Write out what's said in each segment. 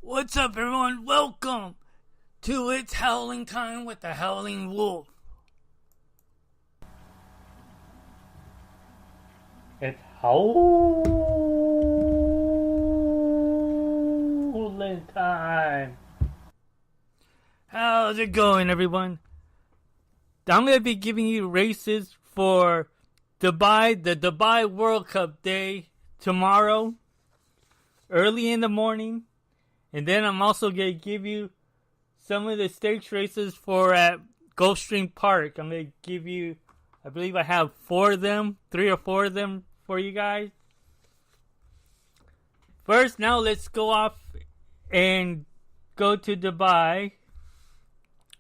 What's up, everyone? Welcome to It's Howling Time with the Howling Wolf. It's howling time. How's it going, everyone? I'm going to be giving you races for Dubai, the Dubai World Cup day tomorrow, early in the morning. And then I'm also going to give you some of the stakes races for at Gulfstream Park. I'm going to give you, I believe I have 3 or 4 of them for you guys. First, now let's go off and go to Dubai.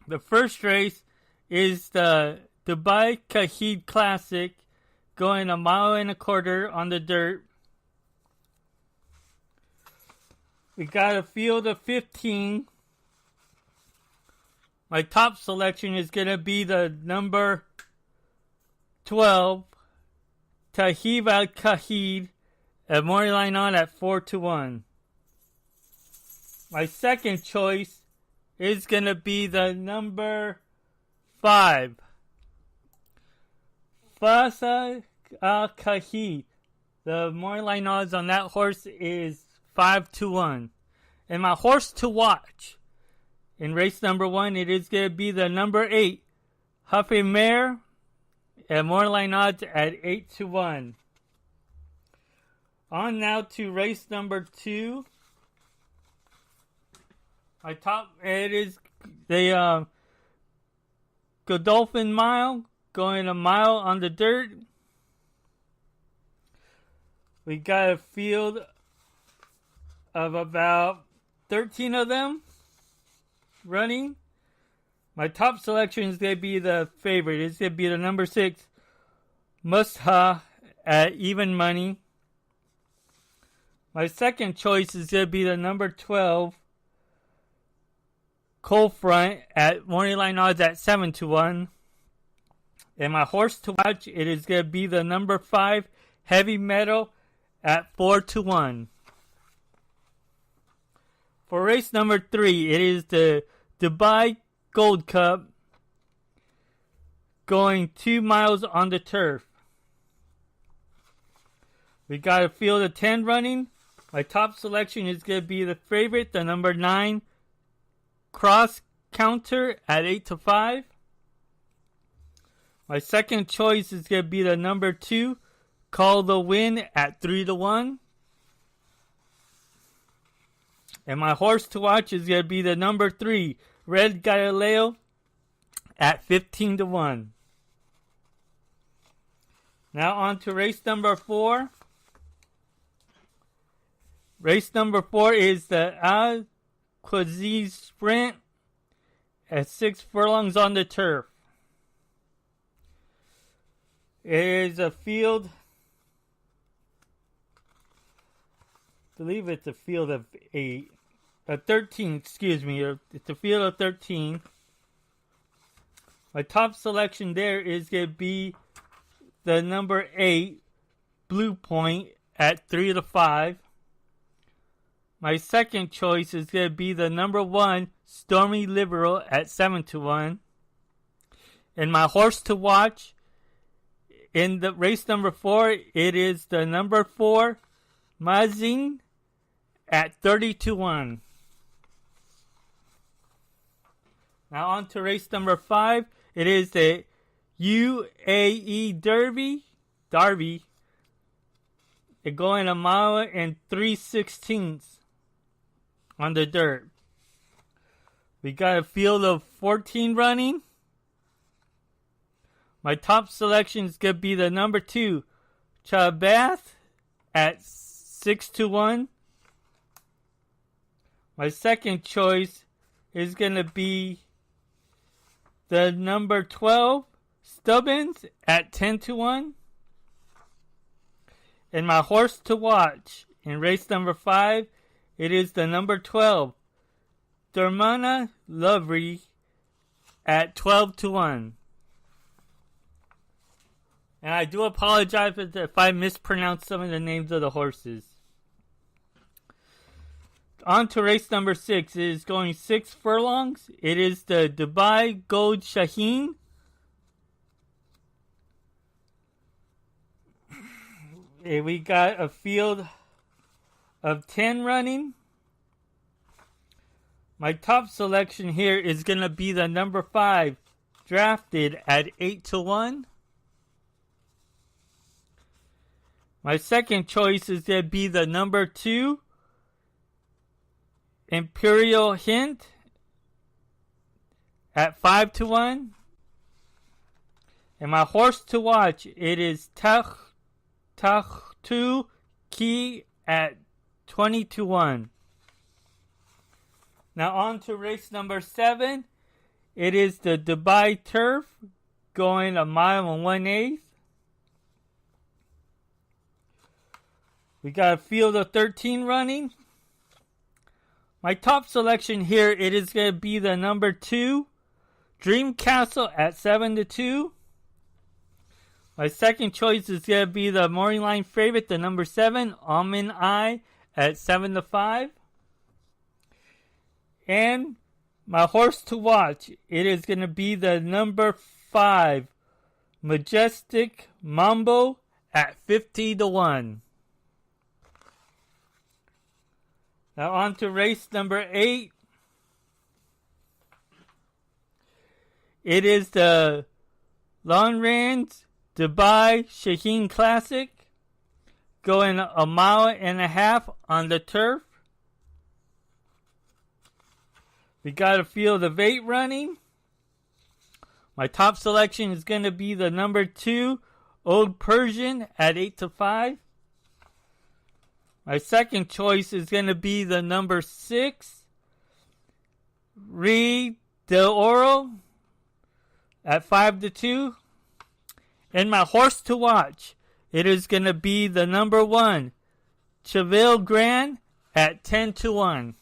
The first race is the Dubai Kahid Classic, going 1.25 miles on the dirt. We got a field of 15. My top selection is going to be the number 12, Tahib al-Kahid, at morning line on at 4-1. My second choice is going to be the number 5, Fasa al-Kahid. The morning line odds on that horse is 5-1. And my horse to watch in race number 1, it is going to be the number 8, Huffy Mare, at morning line odds at 8-1. On now to race number 2. My top, it is the Godolphin Mile, going 1 mile on the dirt. We got a field of about 13 of them running. My top selection is going to be the favorite. It's going to be the number 6, Musha, at even money. My second choice is going to be the number 12, Cold Front, at morning line odds at 7-1. And my horse to watch, it is going to be the number 5, Heavy Metal, at 4-1. For race number 3, it is the Dubai Gold Cup, going 2 miles on the turf. We got a field of 10 running. My top selection is going to be the favorite, the number 9, Cross Counter, at 8-5. My second choice is going to be the number 2, Call the Win, at 3-1. And my horse to watch is going to be the number 3, Red Galileo, at 15-1. Now on to race number 4. Race number 4 is the Al Qaziz Sprint at 6 furlongs on the turf. It is a field, I believe it's a field of 13, excuse me. It's a field of 13. My top selection there is going to be the number 8, Blue Point, at 3-5. My second choice is going to be the number 1, Stormy Liberal, at 7-1. And my horse to watch in the race number 4, it is the number 4, Mazin, at 30-1. Now on to race number 5. It is the UAE Derby. It's going 1 mile and 3/16 on the dirt. We got a field of 14 running. My top selection is going to be the number 2, Chabath, at 6-1. My second choice is going to be the number 12, Stubbins, at 10-1. And my horse to watch in race number 5, it is the number 12, Dermana Lovely, at 12-1. And I do apologize if I mispronounce some of the names of the horses. On to race number 6. It is going 6 furlongs. It is the Dubai Gold Shaheen. We got a field of 10 running. My top selection here is going to be the number 5, drafted at 8-1. My second choice is going to be the number 2, Imperial Hint, at 5-1. And my horse to watch, it is Takhtu Ki at 20-1. Now on to race number 7. It is the Dubai Turf, going 1 mile and 1/8. We got a field of 13 running. My top selection here, it is going to be the number 2, Dream Castle at 7-2. My second choice is going to be the morning line favorite, the number 7, Almond Eye at 7-5. And my horse to watch, it is going to be the number 5, Majestic Mambo at 50-1. Now on to race number 8. It is the Longrand Dubai Shaheen Classic, going 1.5 miles on the turf. We got a field of 8 running. My top selection is going to be the number 2, Old Persian at 8-5. My second choice is going to be the number 6, Re de Oro at 5-2. And my horse to watch, it is going to be the number 1, Chevelle Grand at 10-1.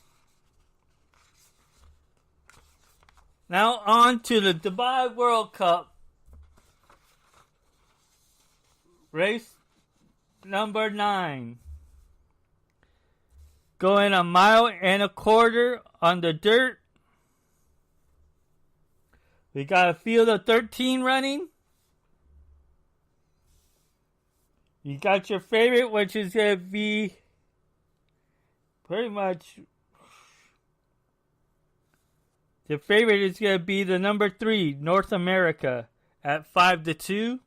Now on to the Dubai World Cup. Race number 9. Going 1.25 miles on the dirt. We got a field of 13 running. You got your favorite, which is going to be pretty much... The favorite is going to be the number 3, North America, at 5-2.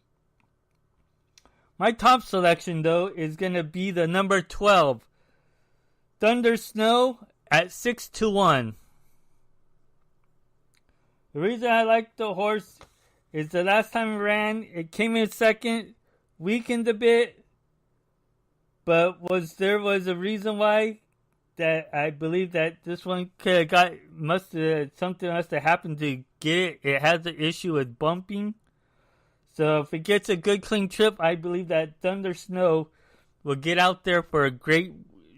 My top selection, though, is going to be the number 12, Thunder Snow, at 6-1. The reason I like the horse is the last time it ran, it came in second, weakened a bit, but there was a reason why. That I believe that this one could have something must have happened to get it. It has an issue with bumping. So if it gets a good clean trip, I believe that Thunder Snow will get out there for a great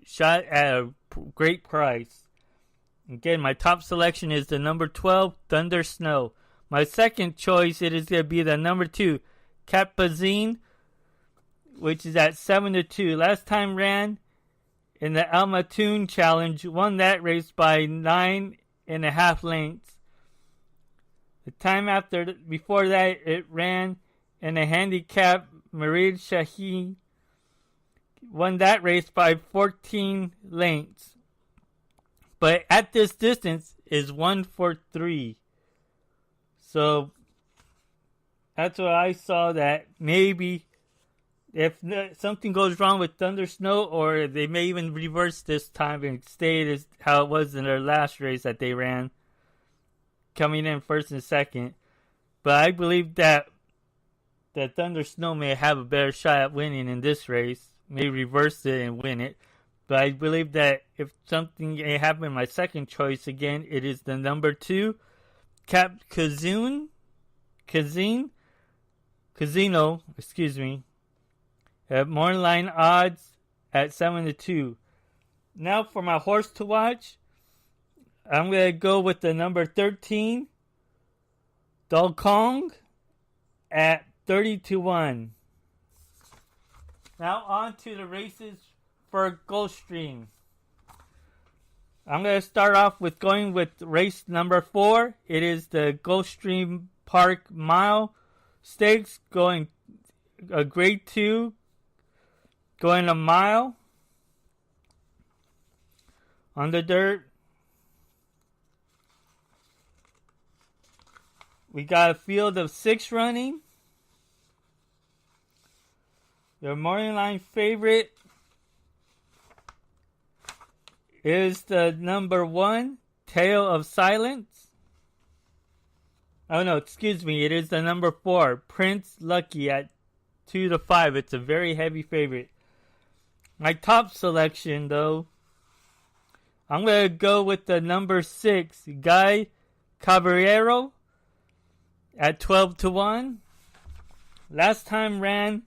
shot at a great price. Again, my top selection is the number 12, Thunder Snow. My second choice, it is going to be the number 2, Capazine, which is at 7-2. Last time ran in the Al Matoon Challenge, won that race by 9.5 lengths. The time before that, it ran in a handicap, Marid Shaheen, won that race by 14 lengths. But at this distance is 1-3. So that's what I saw, that maybe if something goes wrong with Thunder Snow, or they may even reverse this time and stay as how it was in their last race that they ran, coming in first and second. But I believe that Thunder Snow may have a better shot at winning in this race, may reverse it and win it. But I believe that if something may happen, my second choice again, it is the number 2, Casino, at morning line odds at 7-2. Now for my horse to watch, I'm going to go with the number 13, Dalkong, at 30-1. Now on to the races for Gulfstream. I'm going to start off with going with race number 4. It is the Gulfstream Park Mile Stakes, going a grade 2, going a mile on the dirt. We got a field of 6 running. Your morning line favorite is the number 1, Tale of Silence. Oh no, excuse me. It is the number 4, Prince Lucky at 2-5. It's a very heavy favorite. My top selection, though, I'm going to go with the number 6, Guy Caballero at 12-1. Last time ran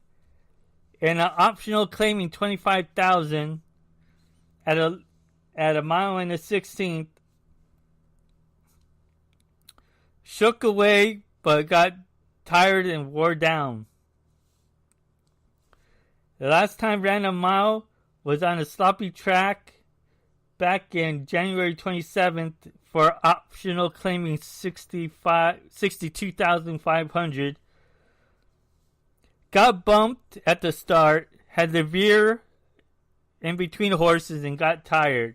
in an optional claiming 25,000 at a mile and a 16th. Shook away, but got tired and wore down. The last time ran a mile was on a sloppy track back in January 27th for optional claiming 62,500. Got bumped at the start, had to veer in between horses and got tired.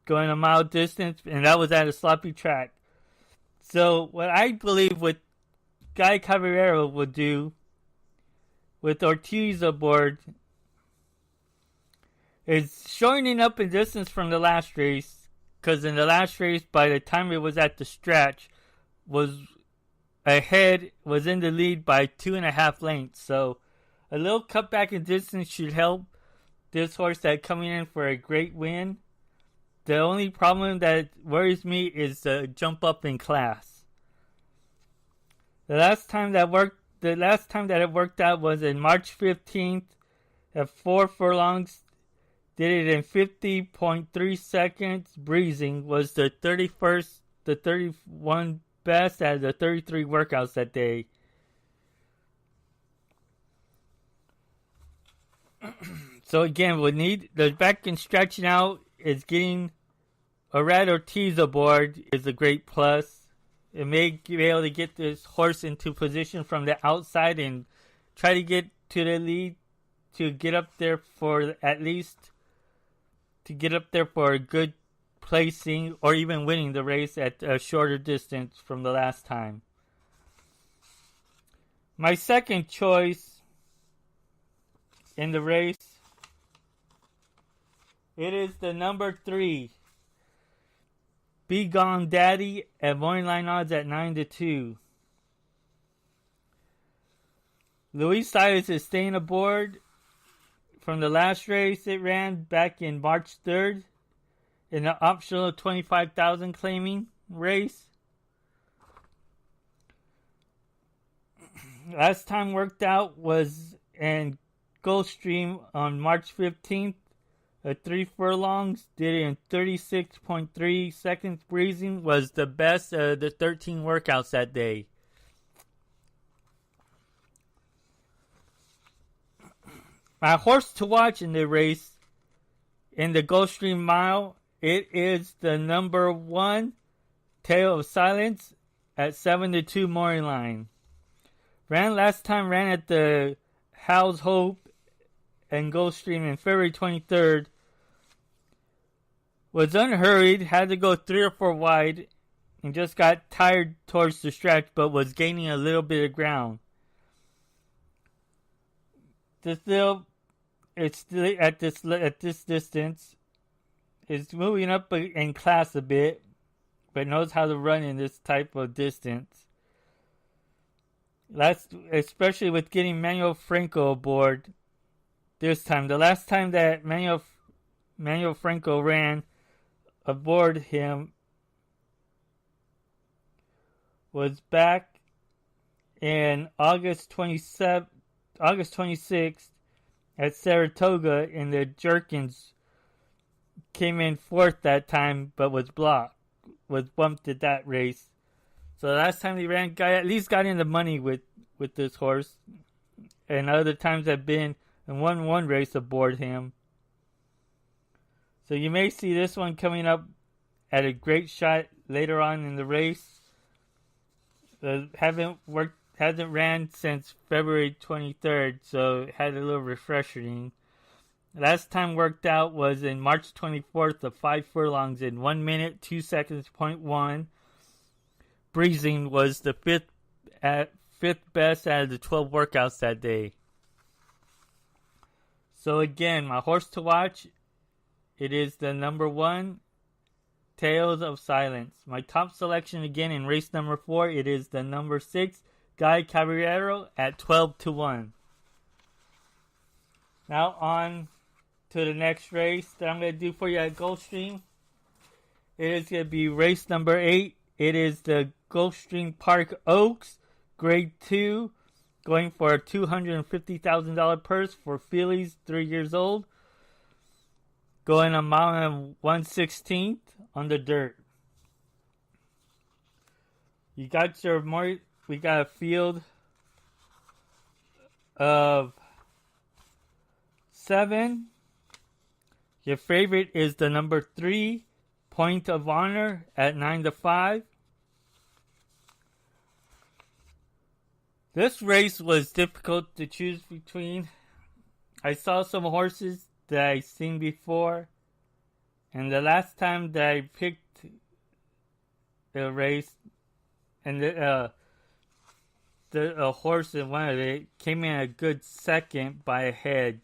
Going a mile distance, and that was at a sloppy track. So what I believe what Guy Caballero would do with Ortiz aboard is shortening up in distance from the last race, because in the last race, by the time it was at the stretch, was in the lead by 2.5 lengths. So a little cutback in distance should help this horse that coming in for a great win. The only problem that worries me is the jump up in class. The last time that it worked out was in March 15th at 4 furlongs. Did it in 50.3 seconds. Breezing was the 31 best out of the 33 workouts that day. So again, we'll need the back and stretching out is getting a Red Ortiz aboard is a great plus. It may be able to get this horse into position from the outside and try to get to the lead to get up there for at least to get up there for a good placing or even winning the race at a shorter distance from the last time. My second choice in the race, it is the number 3, Be Gone Daddy at morning line odds at 9-2. Luis Saez is staying aboard from the last race it ran back in March 3rd in an optional 25,000 claiming race. Last time worked out was in Gulfstream on March 15th at 3 furlongs. Did it in 36.3 seconds. Breezing was the best of the 13 workouts that day. My horse to watch in the race in the Gulfstream Mile, it is the number 1, Tale of Silence at 7-2 morning line. Last time ran at the Howes Hope and Gulfstream in February 23rd. Was unhurried, had to go 3 or 4 wide, and just got tired towards the stretch, but was gaining a little bit of ground. It's still at this distance. It's moving up in class a bit, but knows how to run in this type of distance. Especially with getting Manuel Franco aboard this time. The last time that Manuel Franco ran aboard him was back in August 26th at Saratoga in the Jerkins. Came in 4th that time, but was bumped at that race. So the last time he ran, guy at least got in the money with this horse. And other times have been and won one race aboard him. So you may see this one coming up at a great shot later on in the race. Hasn't ran since February 23rd, so it had a little refreshing. Last time worked out was in March 24th of 5 furlongs in 1 minute, 2 seconds, .1. Breezing was the fifth best out of the 12 workouts that day. So again, my horse to watch, it is the number 1, Tales of Silence. My top selection again in race number 4, it is the number 6, Guy Caballero at 12-1. Now on to the next race that I'm going to do for you at Gulfstream. It is going to be race number 8. It is the Gulfstream Park Oaks, Grade 2, going for a $250,000 purse for fillies 3 years old. Going a mile and 1/16 on the dirt. We got a field of 7. Your favorite is the number 3, Point of Honor at 9-5. This race was difficult to choose between. I saw some horses that I've seen before, and the last time that I picked a race, and a horse in one of it came in a good second by a head.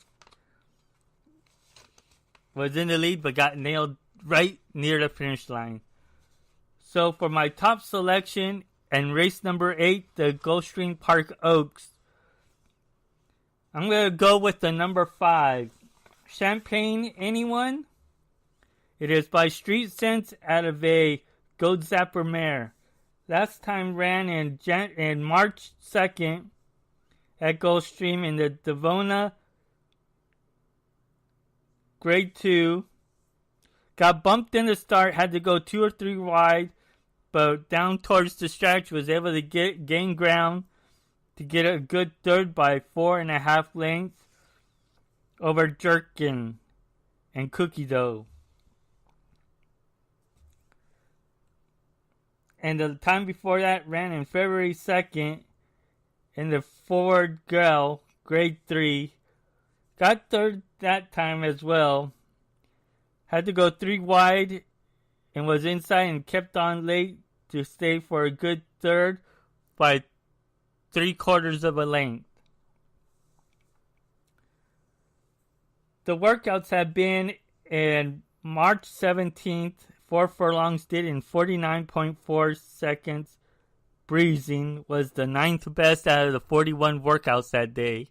Was in the lead but got nailed right near the finish line. So for my top selection and race number 8, the Gulfstream Park Oaks, I'm going to go with the number 5, Champagne Anyone. It is by Street Sense out of a Gold Zapper mare. Last time ran in March 2nd at Gulfstream in the Devona Grade 2. Got bumped in the start, had to go 2 or 3 wide, but down towards the stretch was able to gain ground to get a good third by 4.5 lengths over Jerkin and Cookie Dough. And the time before that ran in February 2nd in the Forward Girl Grade 3. Got third that time as well. Had to go 3 wide and was inside and kept on late to stay for a good third by 3/4 of a length. The workouts have been in March 17th, 4 furlongs did in 49.4 seconds. Breezing was the 9th best out of the 41 workouts that day.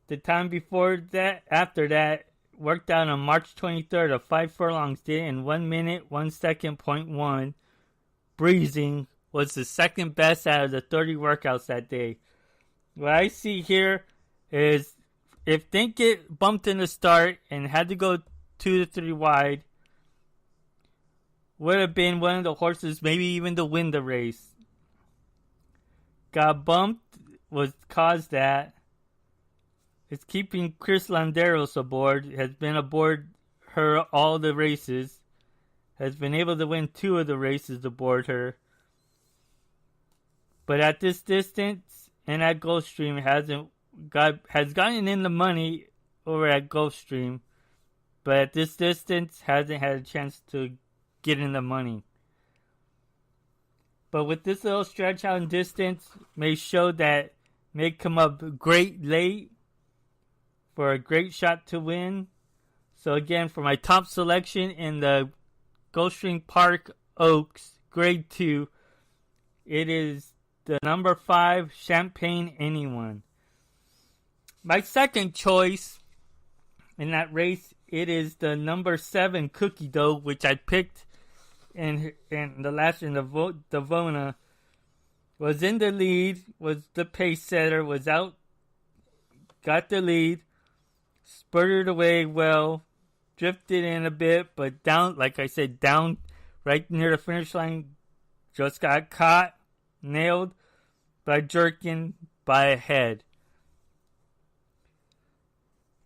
The time before that, after that, worked out on March 23rd of 5 furlongs did in 1 minute, 1 second, .1. Breezing was the second best out of the 30 workouts that day. What I see here is if they get bumped in the start and had to go 2 to 3 wide, would have been one of the horses maybe even to win the race. Got bumped, caused that. It's keeping Chris Landeros aboard, has been aboard her all the races, has been able to win 2 of the races aboard her. But at this distance and at Gulfstream has gotten in the money over at Gulfstream, but at this distance hasn't had a chance to get in the money. But with this little stretch out in distance may show that may come up great late for a great shot to win. So again, for my top selection in the Gulfstream Park Oaks Grade 2, it is the number 5, Champagne Anyone. My second choice in that race, it is the number 7, Cookie Dough, which I picked in the last in the Devona. Was in the lead, was the pace setter, was out, got the lead, spurted away well, drifted in a bit, but down, like I said, down right near the finish line, just got caught, nailed by Jerkin by a head.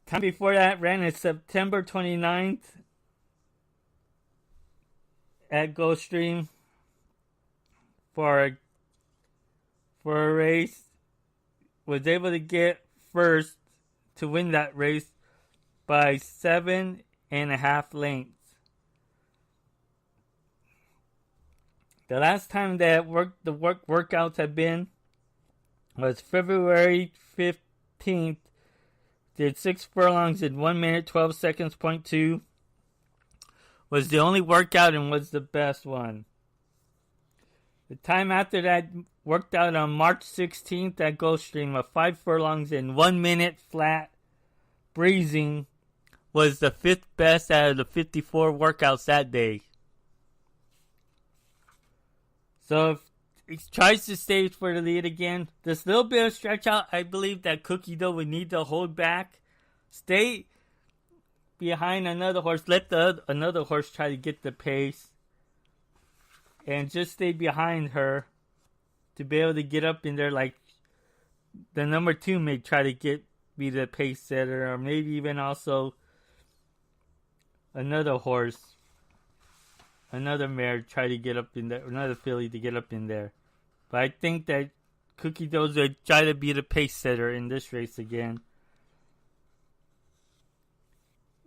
Time before that ran in September 29th at Gulfstream for a race. Was able to get first to win that race by 7.5 lengths. The last time that workouts had been was February 15th. Did 6 furlongs in 1 minute 12 seconds, .2. Was the only workout and was the best one. The time after that worked out on March 16th at Gulfstream of 5 furlongs in 1 minute flat, breezing, was the 5th best out of the 54 workouts that day. So if he tries to stay for the lead again, this little bit of stretch out, I believe that Cookie Dough would need to hold back, stay behind another horse, let another horse try to get the pace, and just stay behind her to be able to get up in there like the number 2 may try to be the pace setter, or maybe even also another horse, another mare try to get up in there, another filly to get up in there. But I think that Cookie Dough's will try to be the pace setter in this race again.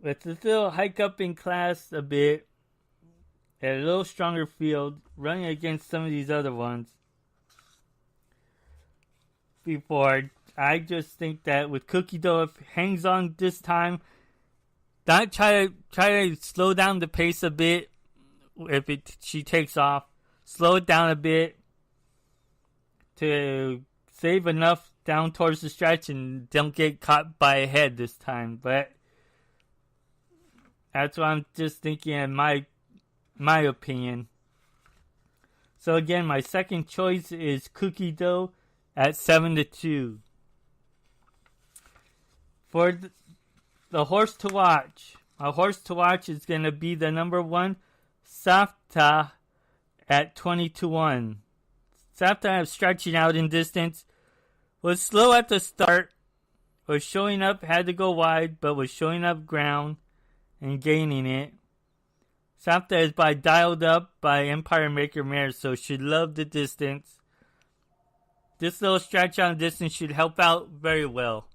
With a little hike up in class a bit, at a little stronger field, running against some of these other ones. Before, I just think that with Cookie Dough, if hangs on this time, not try to slow down the pace a bit. If she takes off, slow it down a bit to save enough down towards the stretch and don't get caught by a head this time. But that's what I'm just thinking in my opinion. So again, my second choice is Cookie Dough at 7-2. For the horse to watch, my horse to watch is going to be the number 1, Safta, at 20-1. Safta, stretching out in distance, was slow at the start, was showing up, had to go wide, but was showing up ground and gaining it. Safta is dialed up by Empire Maker mares, so should love the distance. This little stretch out distance should help out very well.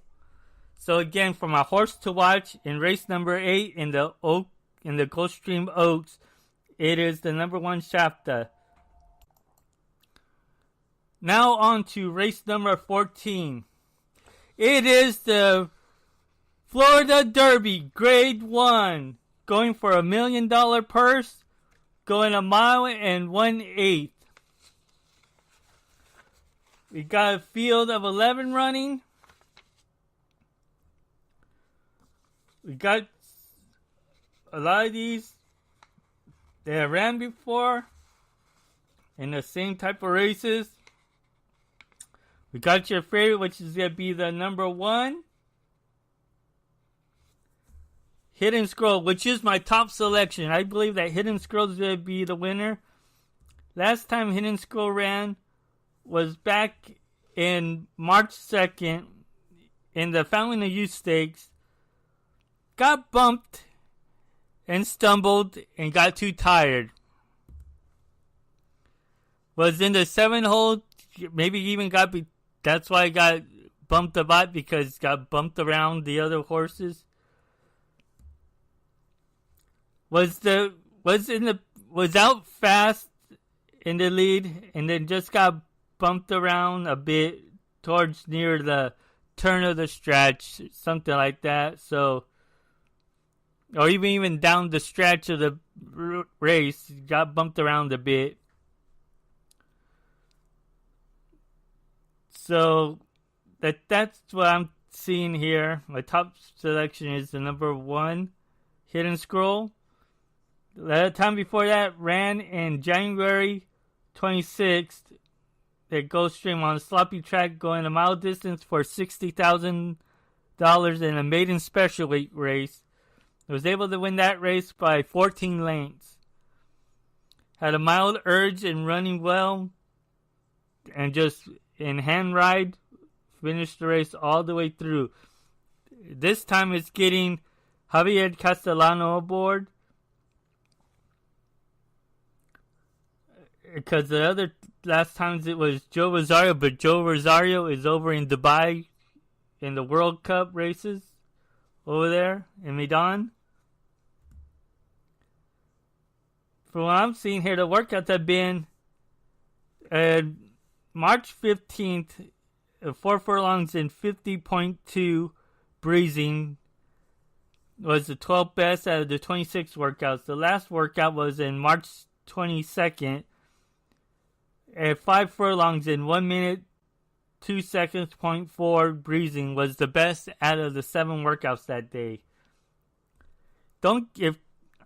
So again, for my horse to watch in race number 8 in the Gulfstream Oaks, it is the number 1 Shafta. Now on to race number 14. It is the Florida Derby Grade 1. Going for $1 million purse. Going 1 1/8 miles. We got a field of 11 running. We got a lot of these that ran before in the same type of races. We got your favorite, which is going to be the number 1, Hidden Scroll, which is my top selection. I believe that Hidden Scroll is going to be the winner. Last time Hidden Scroll ran was back in March 2nd in the Fountain of Youth Stakes. Got bumped and stumbled and got too tired. Was in the 7-hole, maybe even that's why I got bumped a lot, because got bumped around the other horses. Was out fast in the lead and then just got bumped around a bit towards near the turn of the stretch, something like that. So, or even down the stretch of the race, got bumped around a bit. So that's what I'm seeing here. My top selection is the number 1, Hidden Scroll. The time before that ran in January 26th at Gulfstream on a sloppy track, going a mile distance for $60,000 in a maiden special weight race. I was able to win that race by 14 lengths. Had a mild urge and running well, and just in hand ride, finished the race all the way through. This time it's getting Javier Castellano aboard. Because the other last times it was Joe Rosario, but Joe Rosario is over in Dubai in the World Cup races over there in Meydan. From what I'm seeing here, the workouts have been March 15th, 4 furlongs and 50.2 breezing was the 12th best out of the 26 workouts. The last workout was in March 22nd at 5 furlongs in 1 minute 2 seconds, 0.4 breezing was the best out of the 7 workouts that day.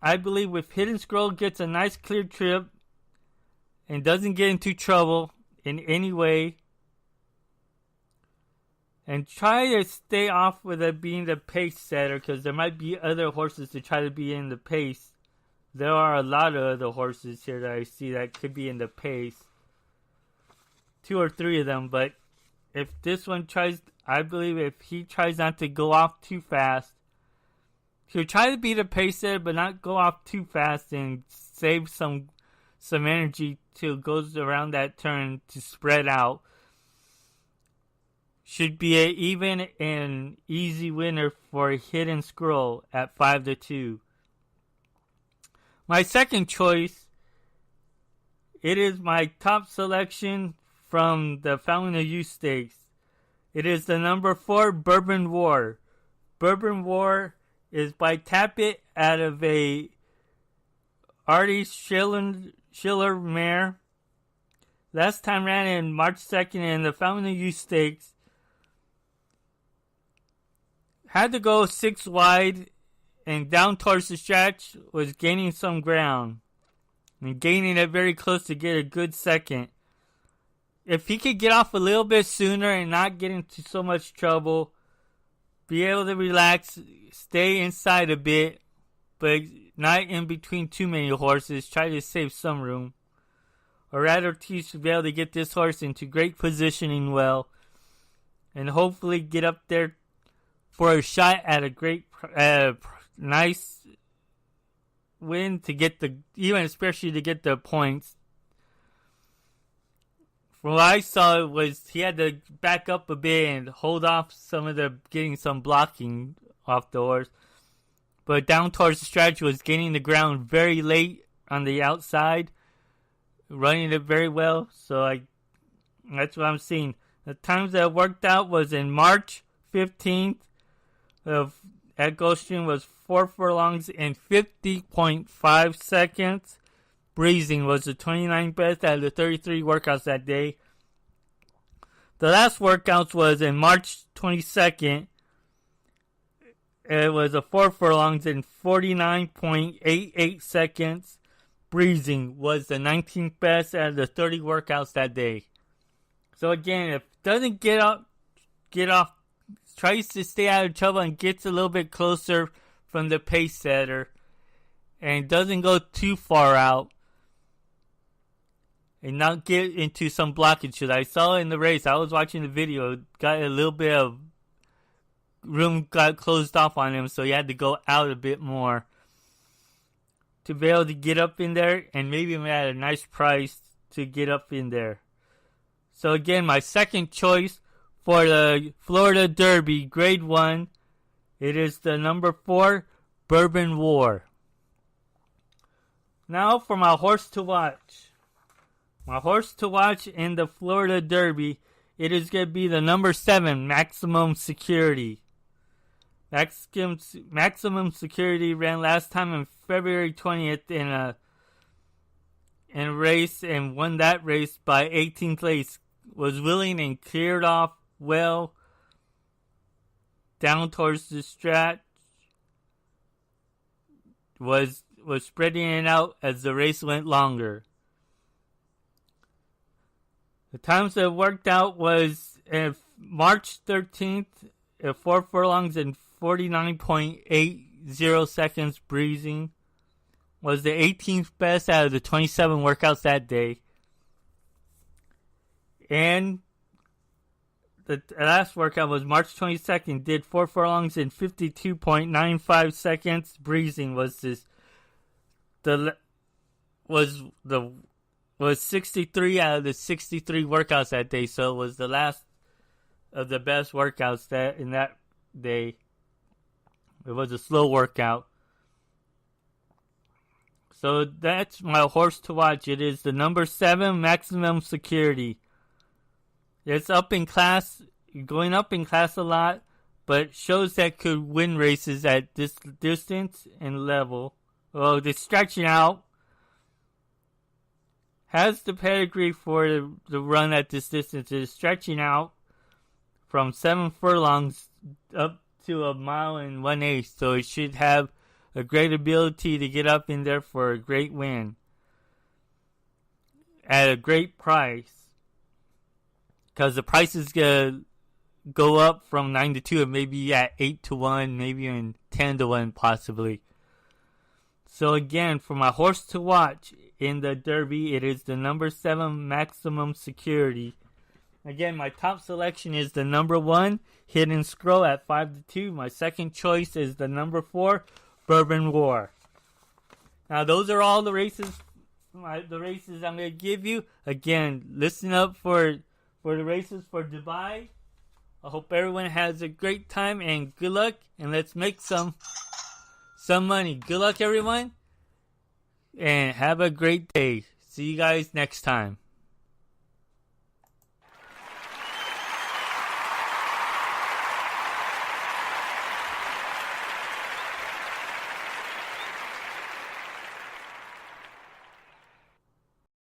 I believe if Hidden Scroll gets a nice clear trip and doesn't get into trouble in any way, and try to stay off with it being the pace setter, because there might be other horses to try to be in the pace. There are a lot of other horses here that I see that could be in the pace. 2 or 3 of them, but if this one tries, I believe if he tries not to go off too fast, he'll try to be the pace setter, but not go off too fast and save some energy till it goes around that turn to spread out. Should be an even and easy winner for Hidden Scroll at 5-2. My second choice, it is my top selection from the Fountain of Youth Stakes. It is the number 4 Bourbon War. Bourbon War is by Tappet out of a Artie Schiller mare. Last time ran in March 2nd in the Fountain of Youth Stakes. Had to go 6 wide and down towards the stretch, was gaining some ground. And gaining it very close to get a good second. If he could get off a little bit sooner and not get into so much trouble, be able to relax, stay inside a bit, but not in between too many horses, try to save some room. Or rather, he should be able to get this horse into great positioning well, and hopefully get up there for a shot at a great, nice win to get especially to get the points. From what I saw, it was he had to back up a bit and hold off getting some blocking off the horse. But down towards the stretch was gaining the ground very late on the outside, running it very well. So that's what I'm seeing. The times that worked out was in March 15th at Gulfstream was 4 furlongs and 50.5 seconds. Breezing was the 29th best out of the 33 workouts that day. The last workouts was in March 22nd. It was a 4 furlongs and 49.88 seconds. Breezing was the 19th best out of the 30 workouts that day. So again, if it doesn't get off, tries to stay out of trouble and gets a little bit closer from the pace setter and doesn't go too far out and not get into some blockages. I saw in the race, I was watching the video, got a little bit of room got closed off on him, so he had to go out a bit more to be able to get up in there, and maybe at a nice price to get up in there. So again, my second choice for the Florida Derby Grade 1, it is the number 4 Bourbon War. Now for my horse to watch. My horse to watch in the Florida Derby, it is going to be the number 7 Maximum Security. Maximum Security ran last time on February 20th in a race and won that race by 18th place. Was willing and cleared off well down towards the stretch. Was spreading it out as the race went longer. The times that worked out was March 13th, 4 furlongs and 49.80 seconds breezing. Was the 18th best out of the 27 workouts that day. And the last workout was March 22nd. Did 4 furlongs in 52.95 seconds. Breezing was was 63 out of the 63 workouts that day. So it was the last of the best workouts in that day. It was a slow workout. So that's my horse to watch. It is the number 7 Maximum Security. It's up in class, going up in class a lot, but shows that could win races at this distance and level. Well, it's stretching out. Has the pedigree for the run at this distance. It is stretching out from 7 furlongs up to 1 mile and 1/8. So it should have a great ability to get up in there for a great win at a great price. Because the price is going to go up from 9-2 and maybe at 8-1, maybe even 10-1 possibly. So again, for my horse to watch in the Derby, it is the number 7 Maximum Security. Again, my top selection is the number 1 Hidden Scroll at 5-2. My second choice is the number 4 Bourbon War. Now those are all the races. The races I'm going to give you. Again, listen up for the races for Dubai. I hope everyone has a great time and good luck. And let's make some money. Good luck, everyone. And have a great day. See you guys next time.